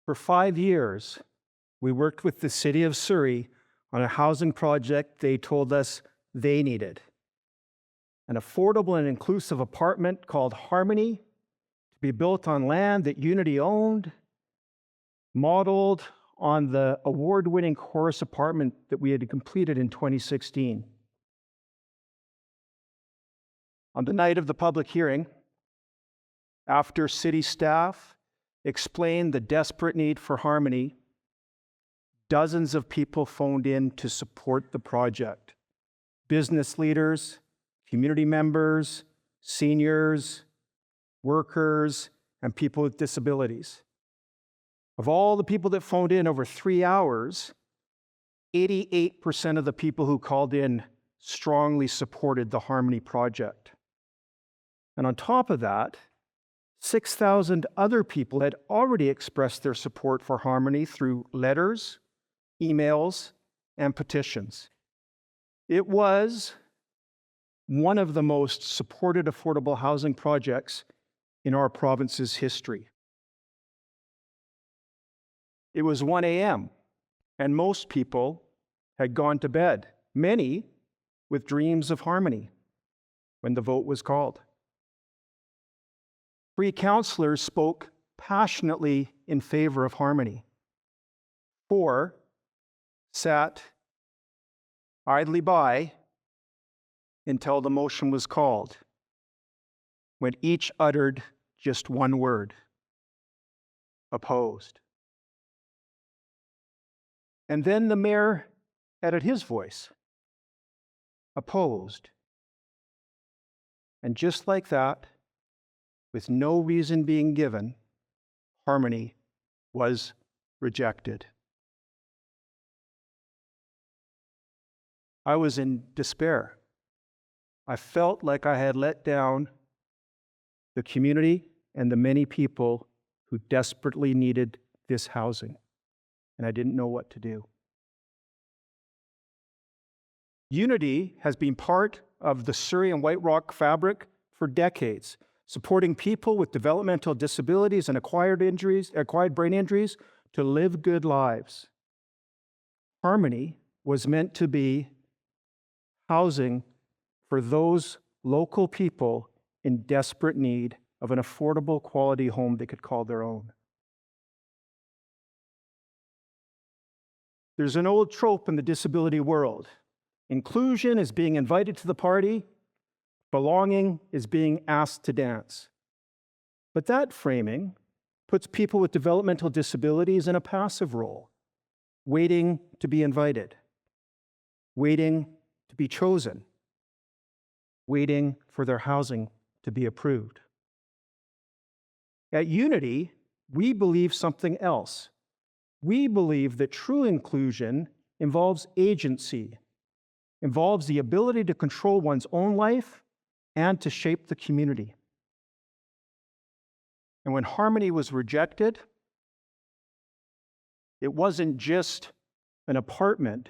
For 5 years, we worked with the city of Surrey on a housing project they told us they needed. An affordable and inclusive apartment called Harmony to be built on land that UNITI owned, modeled on the award-winning Chorus apartment that we had completed in 2016. On the night of the public hearing, after city staff explained the desperate need for Harmony, dozens of people phoned in to support the project. Business leaders, community members, seniors, workers, and people with disabilities. Of all the people that phoned in over 3 hours, 88% of the people who called in strongly supported the Harmony project. And on top of that, 6,000 other people had already expressed their support for Harmony through letters, emails, and petitions. It was one of the most supported affordable housing projects in our province's history. It was 1 a.m., and most people had gone to bed, many with dreams of Harmony, when the vote was called. 3 councillors spoke passionately in favor of Harmony. 4 sat idly by until the motion was called, when each uttered just one word: opposed. And then the mayor added his voice: opposed. And just like that, with no reason being given, Harmony was rejected. I was in despair. I felt like I had let down the community and the many people who desperately needed this housing, and I didn't know what to do. UNITI has been part of the Surrey and White Rock fabric for decades, supporting people with developmental disabilities and acquired brain injuries to live good lives. Harmony was meant to be housing for those local people in desperate need of an affordable, quality home they could call their own. There's an old trope in the disability world. Inclusion is being invited to the party. Belonging is being asked to dance. But that framing puts people with developmental disabilities in a passive role, waiting to be invited, waiting to be chosen, waiting for their housing to be approved. At UNITI, we believe something else. We believe that true inclusion involves agency, involves the ability to control one's own life and to shape the community. And when Harmony was rejected, it wasn't just an apartment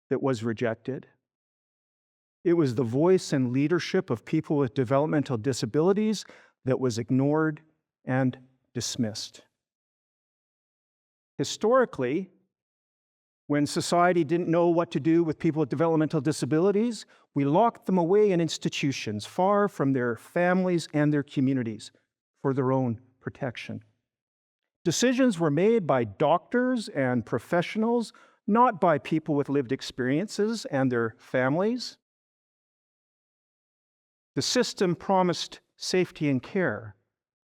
that was rejected. It was the voice and leadership of people with developmental disabilities that was ignored and dismissed. Historically, when society didn't know what to do with people with developmental disabilities, we locked them away in institutions far from their families and their communities for their own protection. Decisions were made by doctors and professionals, not by people with lived experiences and their families. The system promised safety and care.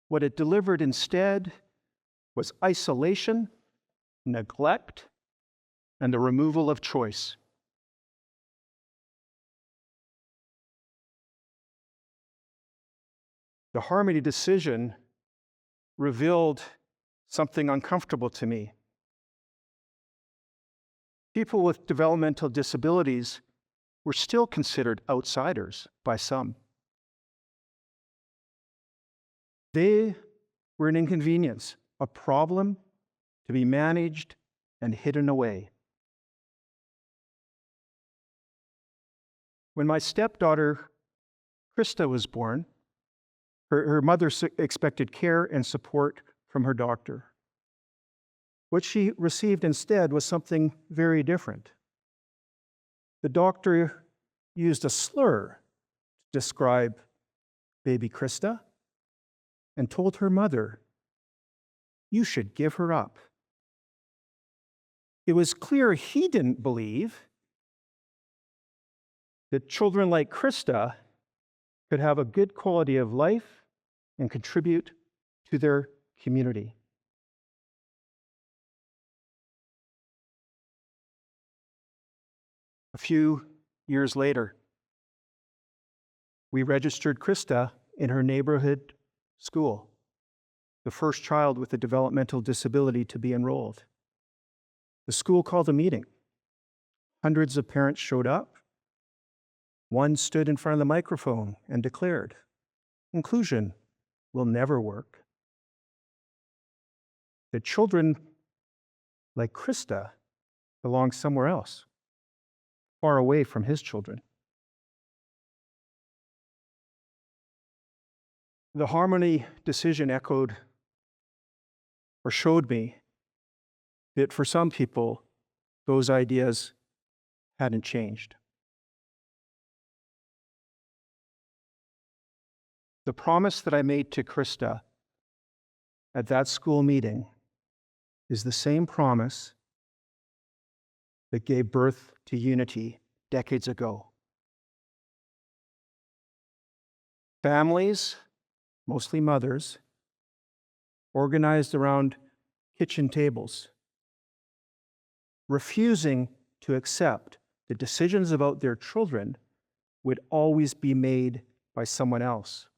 What it delivered instead was isolation, neglect, and the removal of choice. The Harmony decision revealed something uncomfortable to me. People with developmental disabilities were still considered outsiders by some. They were an inconvenience, a problem to be managed and hidden away. When my stepdaughter, Krista, was born, her mother expected care and support from her doctor. What she received instead was something very different. The doctor used a slur to describe baby Krista and told her mother, "You should give her up." It was clear he didn't believe that children like Krista could have a good quality of life and contribute to their community. A few years later, we registered Krista in her neighborhood school, the first child with a developmental disability to be enrolled. The school called a meeting. Hundreds of parents showed up. One stood in front of the microphone and declared, "Inclusion will never work. The children like Krista belong somewhere else, far away from his children." The Harmony decision echoed or showed me that for some people, those ideas hadn't changed. The promise that I made to Krista at that school meeting is the same promise that gave birth to UNITI decades ago. Families, mostly mothers, organized around kitchen tables, refusing to accept the decisions about their children would always be made by someone else.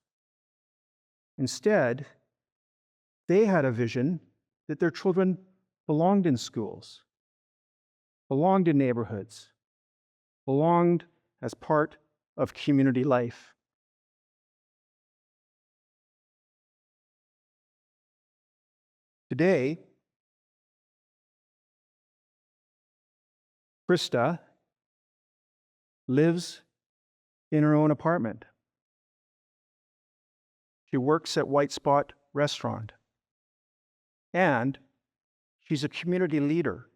Instead, they had a vision that their children belonged in schools, belonged in neighborhoods, belonged as part of community life. Today, Krista lives in her own apartment. She works at White Spot Restaurant. And she's a community leader,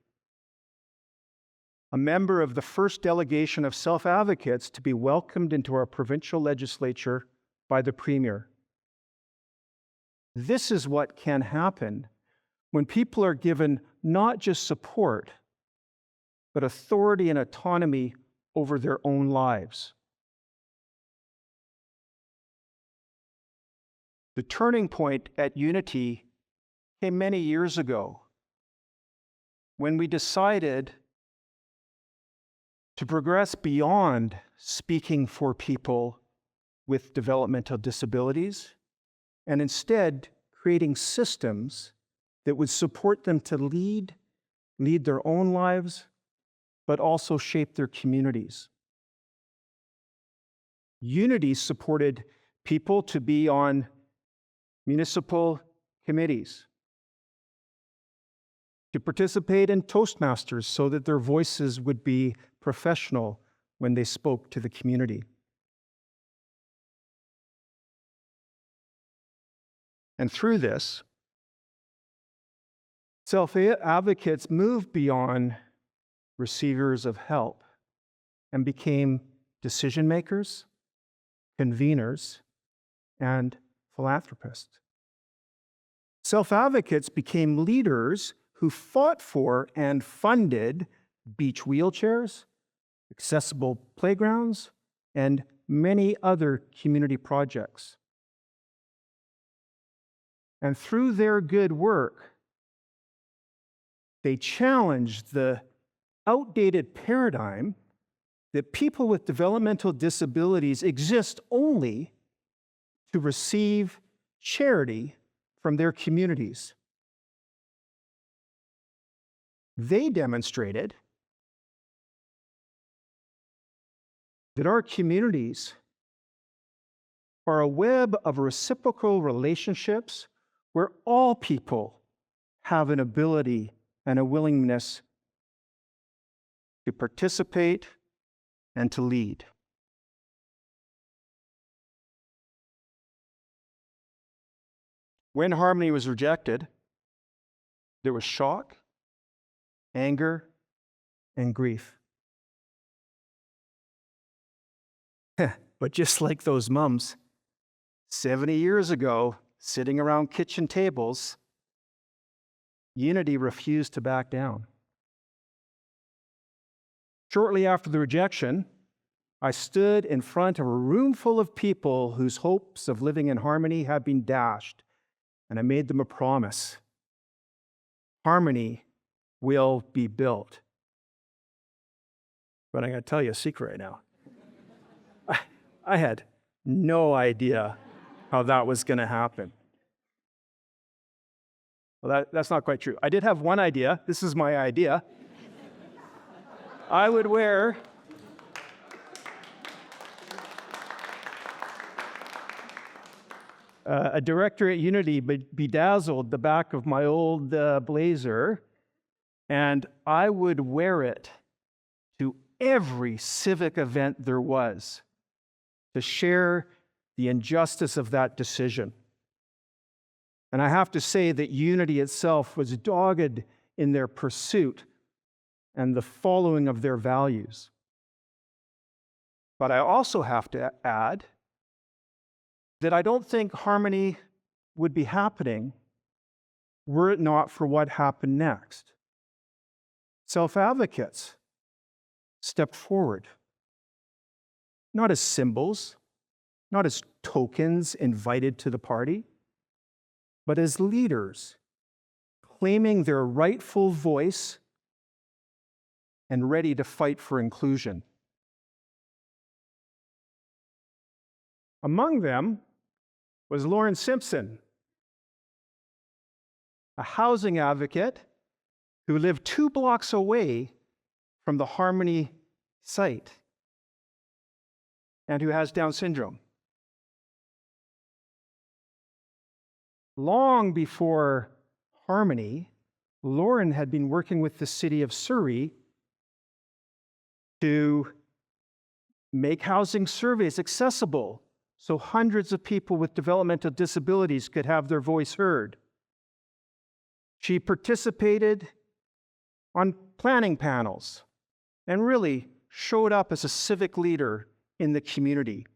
a member of the first delegation of self-advocates to be welcomed into our provincial legislature by the Premier. This is what can happen when people are given not just support, but authority and autonomy over their own lives. The turning point at UNITI came many years ago when we decided to progress beyond speaking for people with developmental disabilities and instead creating systems that would support them to lead their own lives, but also shape their communities. UNITI supported people to be on municipal committees, to participate in Toastmasters so that their voices would be professional when they spoke to the community. And through this, self-advocates moved beyond receivers of help and became decision makers, conveners, and philanthropists. Self-advocates became leaders who fought for and funded beach wheelchairs, accessible playgrounds, and many other community projects. And through their good work, they challenged the outdated paradigm that people with developmental disabilities exist only to receive charity from their communities. They demonstrated that our communities are a web of reciprocal relationships where all people have an ability and a willingness to participate and to lead. When Harmony was rejected, there was shock, anger, and grief. But just like those mums, 70 years ago, sitting around kitchen tables, UNITI refused to back down. Shortly after the rejection, I stood in front of a room full of people whose hopes of living in harmony had been dashed, and I made them a promise. Harmony will be built. But I'm going to tell you a secret right now. I had no idea how that was going to happen. Well, that's not quite true. I did have one idea. This is my idea. I would wear a director at UNITI bedazzled the back of my old blazer, and I would wear it to every civic event there was to share the injustice of that decision. And I have to say that UNITI itself was dogged in their pursuit and the following of their values. But I also have to add that I don't think harmony would be happening were it not for what happened next. Self-advocates stepped forward, not as symbols, not as tokens invited to the party, but as leaders claiming their rightful voice and ready to fight for inclusion. Among them was Lauren Simpson, a housing advocate who lived 2 blocks away from the Harmony site and who has Down syndrome. Long before Harmony, Lauren had been working with the city of Surrey to make housing surveys accessible so hundreds of people with developmental disabilities could have their voice heard. She participated on planning panels and really showed up as a civic leader in the community.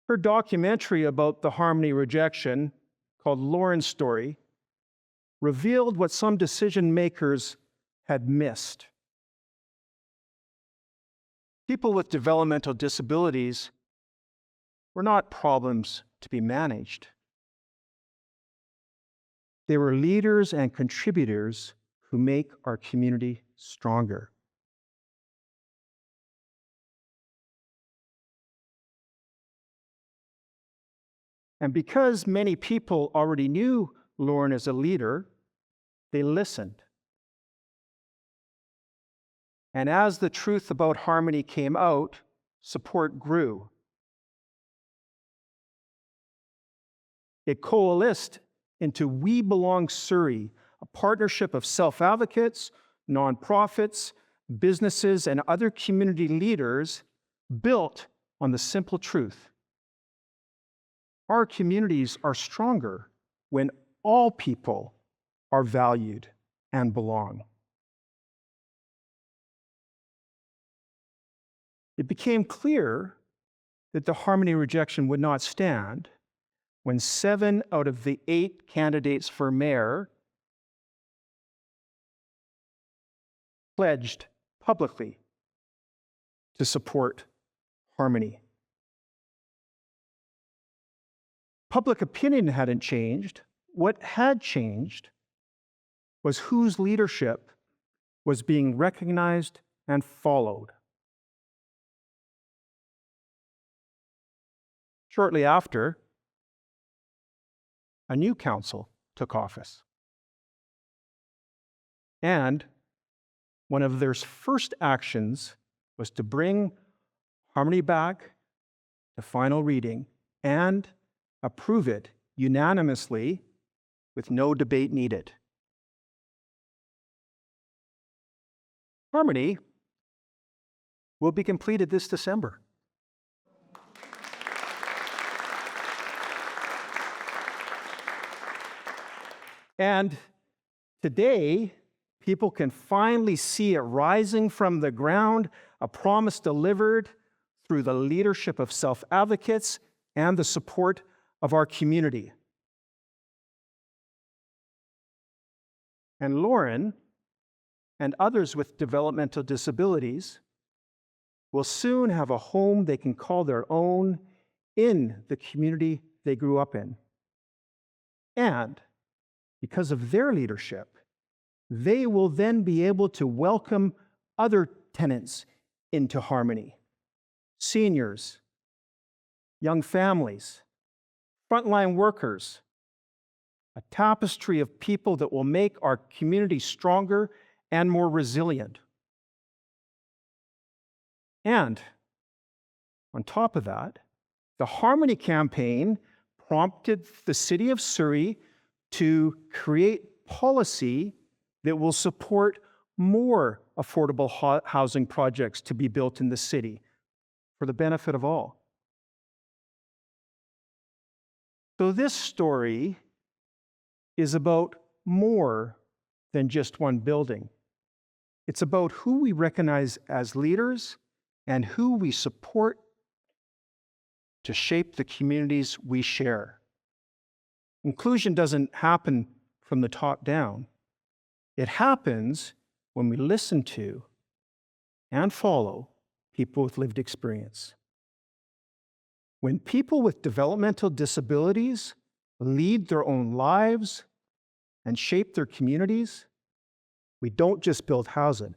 Her documentary about the Harmony rejection, called Lauren's Story, revealed what some decision makers had missed. People with developmental disabilities were not problems to be managed. They were leaders and contributors who make our community stronger. And because many people already knew Lauren as a leader, they listened. And as the truth about Harmony came out, support grew. It coalesced into We Belong Surrey, a partnership of self-advocates, nonprofits, businesses, and other community leaders built on the simple truth. Our communities are stronger when all people are valued and belong. It became clear that the Harmony rejection would not stand when 7 out of the 8 candidates for mayor pledged publicly to support Harmony. Public opinion hadn't changed. What had changed was whose leadership was being recognized and followed. Shortly after, a new council took office. And one of their first actions was to bring Harmony back to final reading and approve it unanimously with no debate needed. Harmony will be completed this December. And Today, people can finally see it rising from the ground, a promise delivered through the leadership of self-advocates and the support of our community. And Lauren and others with developmental disabilities will soon have a home they can call their own in the community they grew up in. And because of their leadership, they will then be able to welcome other tenants into harmony. Seniors, young families, frontline workers, a tapestry of people that will make our community stronger and more resilient. And on top of that, the Harmony campaign prompted the City of Surrey to create policy that will support more affordable housing projects to be built in the city for the benefit of all. So this story is about more than just one building. It's about who we recognize as leaders and who we support to shape the communities we share. Inclusion doesn't happen from the top down. It happens when we listen to and follow people with lived experience. When people with developmental disabilities lead their own lives and shape their communities, we don't just build housing,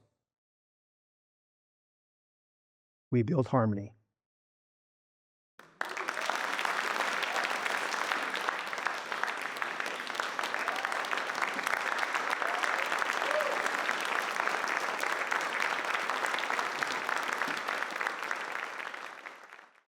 we build harmony.